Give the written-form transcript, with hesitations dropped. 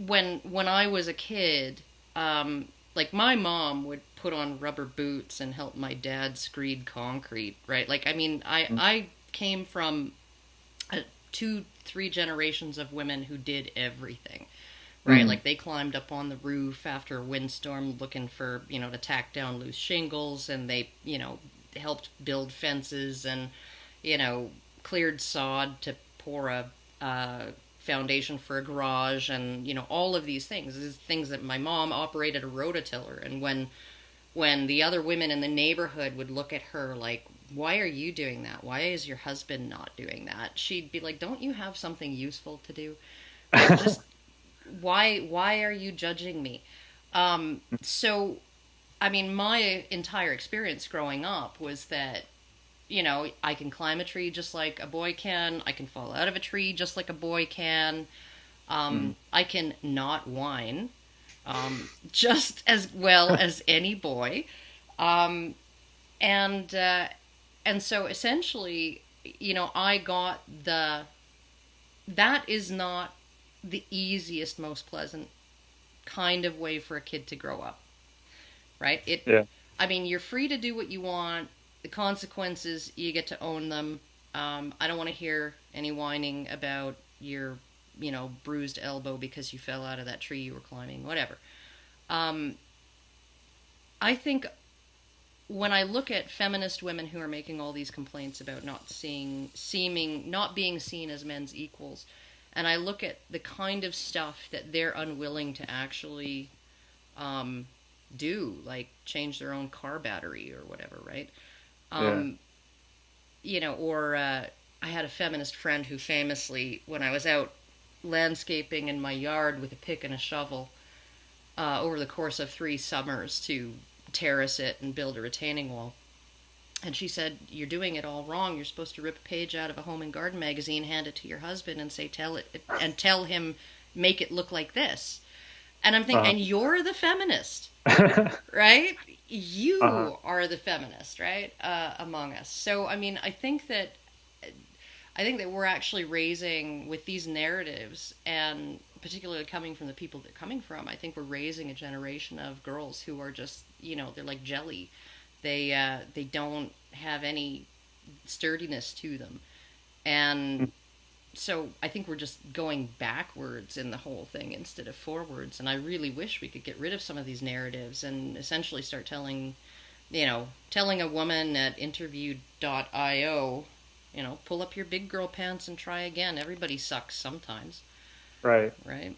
when I was a kid, like my mom would put on rubber boots and help my dad screed concrete, right? Like, I mean, I came from two, three generations of women who did everything, right? Mm. Like they climbed up on the roof after a windstorm looking for, to tack down loose shingles, and they, helped build fences and, you know, cleared sod to pour a foundation for a garage, and all of these things. These things that my mom operated a rototiller, and when the other women in the neighborhood would look at her like, why are you doing that? Why is your husband not doing that? She'd be like, don't you have something useful to do? Right? Just why are you judging me? So I mean, my entire experience growing up was that, I can climb a tree just like a boy can. I can fall out of a tree just like a boy can. Mm. I can not whine just as well as any boy. Um, and and so essentially, I got that is not the easiest, most pleasant kind of way for a kid to grow up, right? Yeah. I mean, you're free to do what you want. The consequences, you get to own them. I don't want to hear any whining about your, bruised elbow because you fell out of that tree you were climbing, whatever. Um, I think when I look at feminist women who are making all these complaints about not being seen as men's equals, and I look at the kind of stuff that they're unwilling to actually um, do, like change their own car battery or whatever, right? Yeah. Um, or I had a feminist friend who famously, when I was out landscaping in my yard with a pick and a shovel over the course of 3 summers to terrace it and build a retaining wall. And she said, "You're doing it all wrong. You're supposed to rip a page out of a home and garden magazine, hand it to your husband, and say, tell him, make it look like this." And I'm thinking, Uh-huh. and you're the feminist, right? Uh-huh. You are the feminist, right? Among us. So, I mean, I think that we're actually raising with these narratives, and particularly coming from the people they're coming from. I think we're raising a generation of girls who are just, they're like jelly. They don't have any sturdiness to them, and so I think we're just going backwards in the whole thing instead of forwards. And I really wish we could get rid of some of these narratives and essentially start telling a woman at interview.io, pull up your big girl pants and try again. Everybody sucks sometimes, Right. right?